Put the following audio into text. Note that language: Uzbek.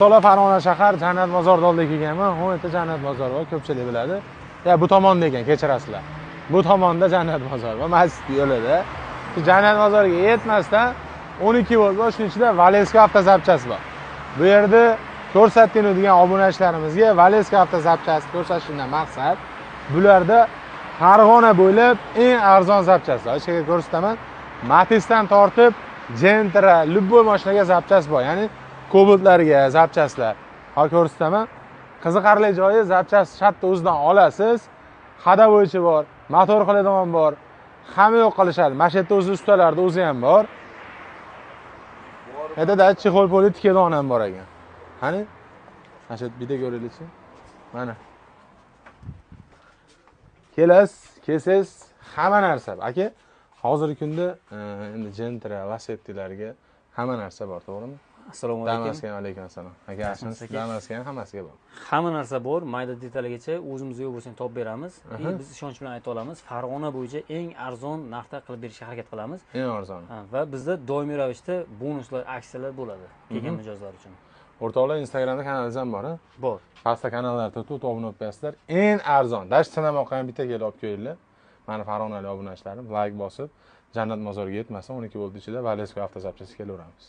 To'la Farg'ona shahar Jannat bozorida oldiga kelganman. Bu yerda Jannat bozori bor, ko'pchilik biladi. Ya bu tomonda ekan, kechirasizlar. Bu tomonda Jannat bozori va masjid yo'lida. Jannat bozoriga yetmasdan 12 volt va shuning ichida Valeska avtozapchasi bor. Bu yerda ko'rsatgan obunachilarimizga Valeska avtozapchasi ko'rsatishdan maqsad bularda Farg'ona bo'ylab eng arzon zapchastlar. Ichiga ko'rsataman. Matizdan tortib Gentra, любой mashinaga zapchas bor. Ya'ni Cobaltlarga zapchaslar. Hozir ko'rsataman. Qiziqarli joyi zapchas shatda o'zidan olasiz. Hadovoychi bor, motor qiladigan bor. Hamma yo'q qilishadi. Mana shu yerda o'zi ustalarda o'zi ham bor. Yerda chexol poli tikadigan ham bor ekan. Qani? Mana shu bitta ko'raylikchi. Mana. Kelasiz, hamma narsa. Aka, hozirgi kunda endi Gentra, Lassettilarga hamma narsa bor, to'g'rimi? Assalomu alaykum. Alaykum assalom. Aka, yaxshimisiz? Damasga hammasiga bor. Hamma narsa bor, mayda detalgacha o'zimizga bo'lsa topib beramiz. Biz ishonch bilan ayta olamiz, Farg'ona bo'yicha eng arzon narxda qilib berishga harakat qilamiz. Eng arzon. Va bizda doimiy ravishda bonuslar, aksiyalar bo'ladi kelgan mijozlar uchun. O'rtoqlar, Instagramda kanalingiz ham bor-a? Bor. Pastda kanallarga o'tib obuna bo'lasizlar. Eng arzon. Dash sinamoqqa ham bitta kelib olib kelinglar. Mani Farg'onalik obunachilarim like bosib, Jannat bozoriga yetmasa 12 volt ichida Valeska avtozapchasi kelaveramiz.